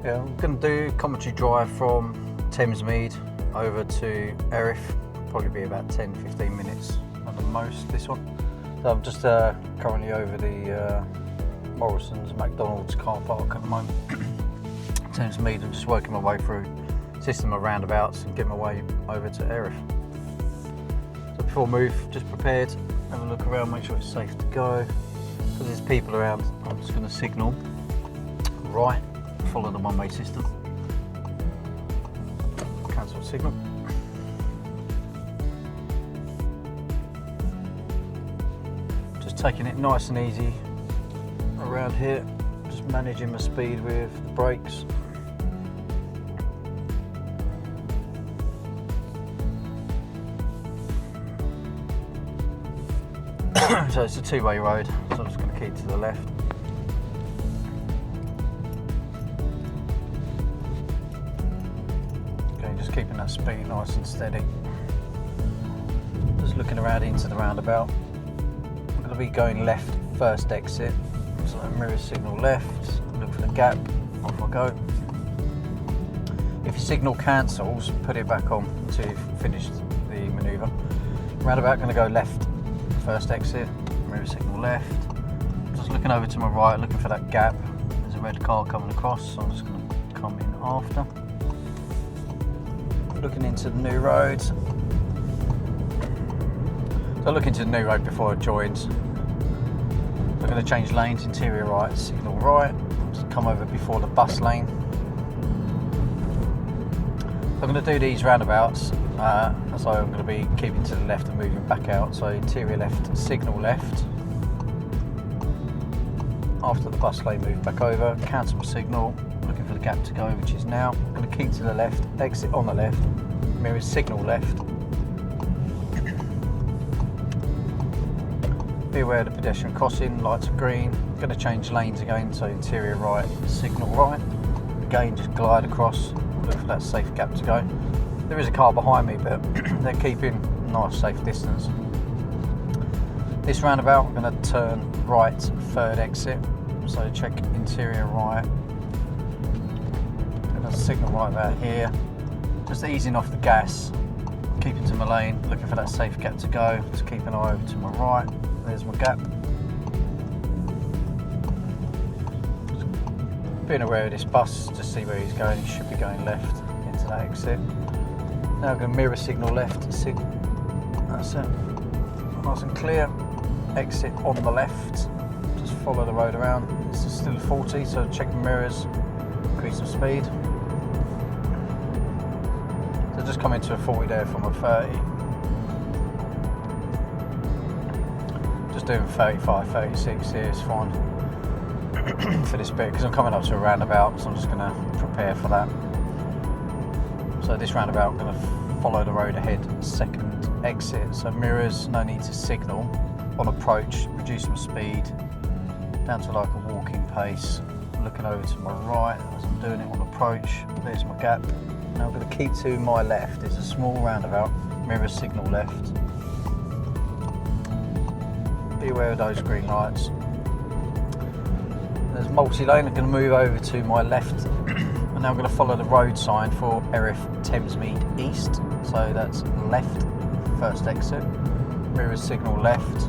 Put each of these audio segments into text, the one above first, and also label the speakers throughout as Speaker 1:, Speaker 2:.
Speaker 1: Yeah, I'm going to do commentary drive from Thamesmead over to Erith. Probably be about 10-15 minutes at the most, this one. So I'm just currently over the Morrison's McDonald's car park at the moment. Thamesmead. I'm just working my way through system of roundabouts and getting my way over to Erith. So before I move, just prepared, have a look around, make sure it's safe to go. Because there's people around, I'm just going to signal right, follow the one-way system, cancel signal. Just taking it nice and easy around here, just managing my speed with the brakes. So it's a two-way road, so I'm just going to keep to the left. Okay, just keeping that speed nice and steady. Just looking around into the roundabout. I'm going to be going left first exit, so mirror signal left, look for the gap, off I go. If your signal cancels, put it back on until you've finished the manoeuvre. Roundabout, going to go left first exit, mirror signal left. Just looking over to my right, looking for that gap. There's a red car coming across, so I'm just going to come in after. Looking into the new road. So I look into the new road before I joined. I'm going to change lanes, interior right, signal right. Just come over before the bus lane. So I'm going to do these roundabouts. So I'm going to be keeping to the left and moving back out. So interior left, signal left. After the bus lane, move back over, cancel signal, looking for the gap to go, which is now. I'm going to keep to the left, exit on the left, mirror signal left. Be aware of the pedestrian crossing, lights are green. I'm going to change lanes again, so interior right, signal right. Again, just glide across, look for that safe gap to go. There is a car behind me, but they're keeping a nice safe distance. This roundabout, I'm going to turn right, third exit. So check interior right. Going to signal right about here. Just easing off the gas, keeping to my lane, looking for that safe gap to go. Just keep an eye over to my right. There's my gap. Just being aware of this bus, just see where he's going. He should be going left into that exit. Now I'm going to mirror signal left, that's it, nice and clear, exit on the left, just follow the road around. This is still 40, so check the mirrors, increase some speed. So just come into a 40 there from a 30. Just doing 35, 36 here is fine for this bit, because I'm coming up to a roundabout, so I'm just going to prepare for that. So this roundabout, I'm going to follow the road ahead, second exit. So mirrors, no need to signal. On approach, reduce my speed down to like a walking pace. Looking over to my right as I'm doing it on approach. There's my gap. Now I'm going to keep to my left. It's a small roundabout, mirror signal left. Be aware of those green lights. There's multi-lane. I'm going to move over to my left. Now I'm going to follow the road sign for Erith Thamesmead East, so that's left, first exit, mirror signal left.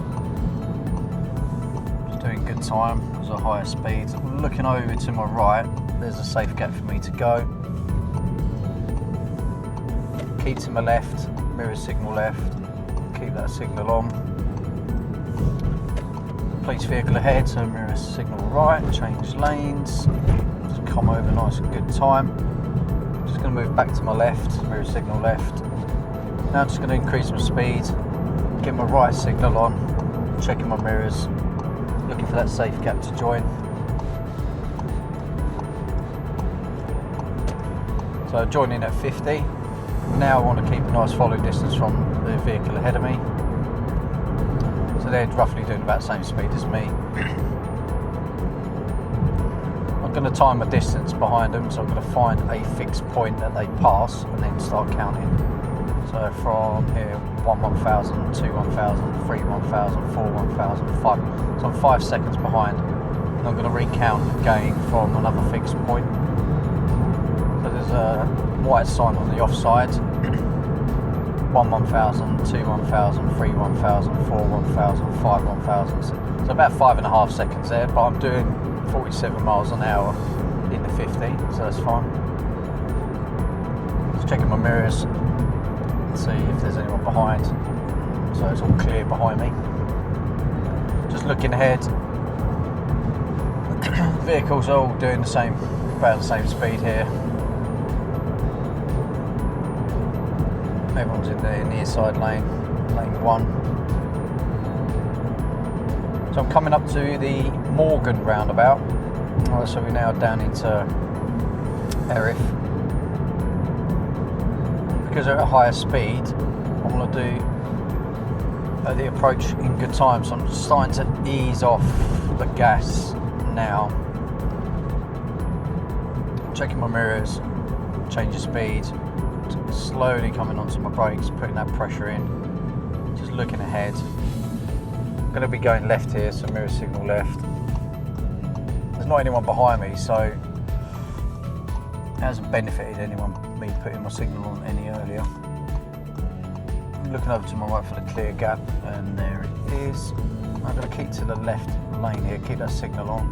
Speaker 1: Just doing good time because of higher speed. Looking over to my right, there's a safe gap for me to go. Keep to my left, mirror signal left, keep that signal on. Police vehicle ahead, so mirror signal right, change lanes. Come over nice and good time. Just going to move back to my left, mirror signal left. Now I'm just going to increase my speed, get my right signal on, checking my mirrors, looking for that safe gap to join. So joining at 50. Now I want to keep a nice following distance from the vehicle ahead of me. So they're roughly doing about the same speed as me. I'm going to time my distance behind them, so I'm going to find a fixed point that they pass and then start counting. So from here, 1 1000, 2 1000, 3 1000, 4 1000, 5. So I'm 5 seconds behind. And I'm going to recount again from another fixed point. there's a white sign on the offside. 1 1000, 2 1000, 3 1000, 4 1000, 5 1000. So about 5.5 seconds there, but I'm doing 47 miles an hour in the 50, so that's fine. Just checking my mirrors and see if there's anyone behind. So it's all clear behind me. Just looking ahead. Vehicles are all doing the same, about the same speed here. Everyone's in the near side lane, lane 1. So I'm coming up to the Morgan roundabout. So we're now down into Erith. Because they're at a higher speed, I want to do the approach in good time. So I'm just starting to ease off the gas now. Checking my mirrors, change the speed. Slowly coming onto my brakes, putting that pressure in, just looking ahead. I'm going to be going left here, so mirror signal left. There's not anyone behind me, so it hasn't benefited anyone me putting my signal on any earlier. I'm looking over to my right for the clear gap, and there it is. I'm going to keep to the left lane here, keep that signal on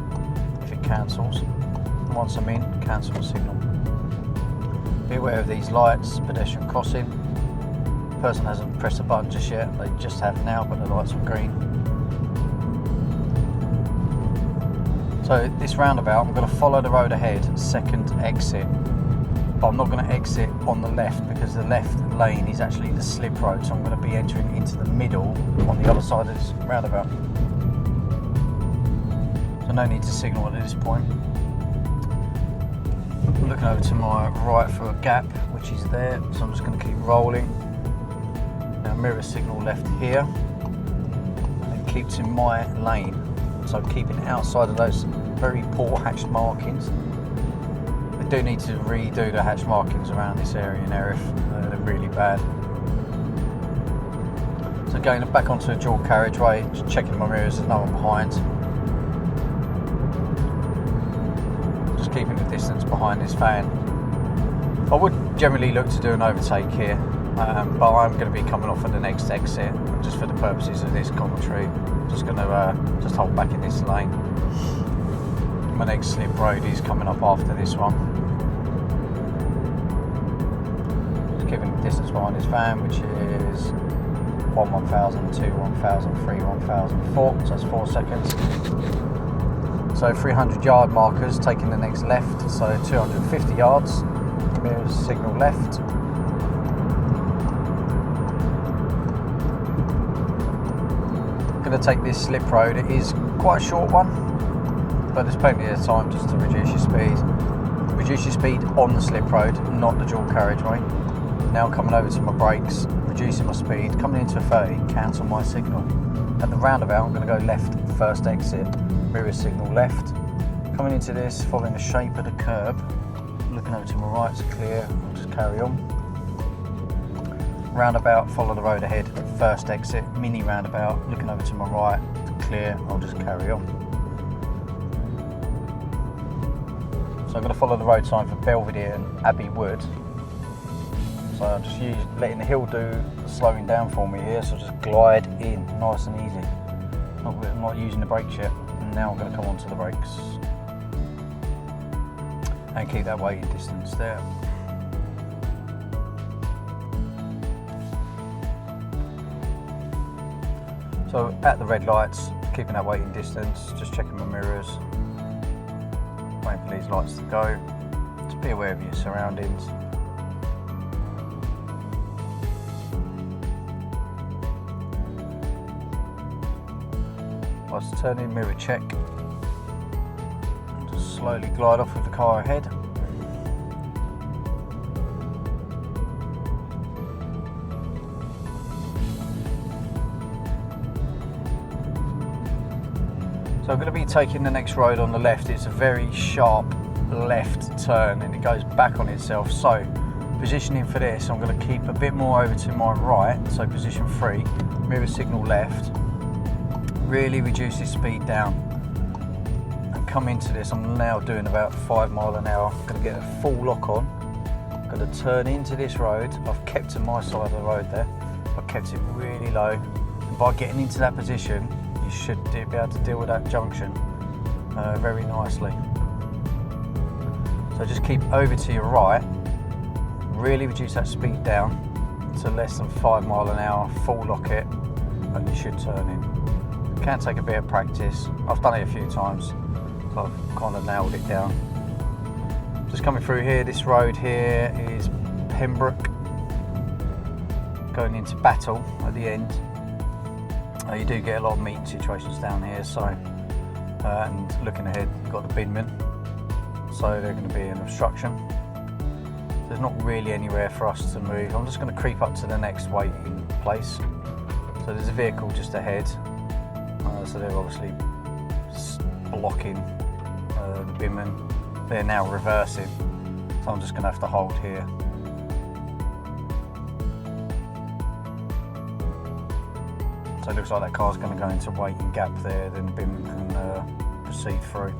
Speaker 1: if it cancels. Once I'm in, cancel the signal. Be aware of these lights, pedestrian crossing. The person hasn't pressed the button just yet, they just have now, but the lights are green. So this roundabout, I'm going to follow the road ahead, second exit. But I'm not going to exit on the left because the left lane is actually the slip road, so I'm going to be entering into the middle on the other side of this roundabout. So no need to signal at this point. I'm looking over to my right for a gap, which is there, so I'm just going to keep rolling. Now mirror signal left here, and it keeps in my lane, so keeping outside of those very poor hatched markings. We do need to redo the hatch markings around this area in Erith, they're really bad. So going back onto a dual carriageway, just checking my mirrors, there's no one behind. Keeping the distance behind this van. I would generally look to do an overtake here, but I'm going to be coming off at the next exit, just for the purposes of this commentary. Just going to just hold back in this lane. My next slip road is coming up after this one. Just keeping the distance behind this van, which is 1 1000, 2 1000, 3 1000, 4, so that's 4 seconds. So 300 yard markers, taking the next left, so 250 yards, mirror signal left. I'm going to take this slip road, it is quite a short one, but there's plenty of time just to reduce your speed. Reduce your speed on the slip road, not the dual carriageway. Now coming over to my brakes, reducing my speed, coming into a 30, cancel my signal. At the roundabout I'm going to go left, first exit. Mirror signal left. Coming into this, following the shape of the curb. Looking over to my right, it's clear. I'll just carry on. Roundabout, follow the road ahead. First exit, mini roundabout. Looking over to my right, clear. I'll just carry on. So I'm going to follow the road sign for Belvedere and Abbey Wood. So I'm just letting the hill do the slowing down for me here. So just glide in, nice and easy. I'm not using the brakes yet. Now I'm going to come onto the brakes and keep that waiting distance there. So at the red lights, keeping that waiting distance, just checking my mirrors, waiting for these lights to go. Just be aware of your surroundings. Let's turn in, mirror check, and just slowly glide off with the car ahead. So I'm going to be taking the next road on the left. It's a very sharp left turn and it goes back on itself. So positioning for this, I'm going to keep a bit more over to my right, so position 3, mirror signal left. Really reduce the speed down and come into this. I'm now doing about 5 miles an hour. I'm going to get a full lock on I'm going to turn into this road. I've kept to my side of the road there. I've kept it really low. And by getting into that position, you should be able to deal with that junction very nicely. So just keep over to your right, really reduce that speed down to less than 5 miles an hour, full lock it, and you should turn in. It can take a bit of practice. I've done it a few times, so I've kind of nailed it down. Just coming through here, this road here is Pembroke, going into Battle at the end. You do get a lot of meeting situations down here, so and looking ahead, you've got the binmen, so they're going to be an obstruction. There's not really anywhere for us to move. I'm just going to creep up to the next waiting place. So there's a vehicle just ahead, so they're obviously blocking the binmen. They're now reversing, so I'm just going to have to hold here. So it looks like that car's going to go into waiting gap there, then the binmen can proceed through.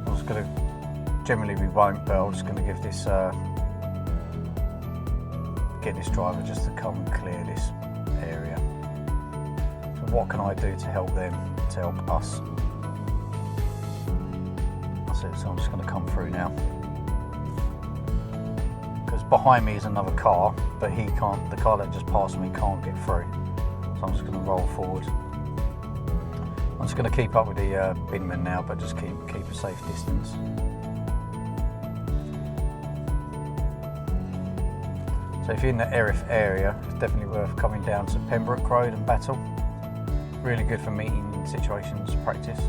Speaker 1: I'm just going to, generally we won't, but I'm just going to give this, get this driver just to come and clear this area. So what can I do to help them, to help us? That's it, so I'm just going to come through now. Because behind me is another car, but he can't, the car that just passed me can't get through. So I'm just going to roll forward. I'm just going to keep up with the binman now, but just keep a safe distance. So if you're in the Erith area, it's definitely worth coming down to Pembroke Road and Battle. Really good for meeting situations, practice.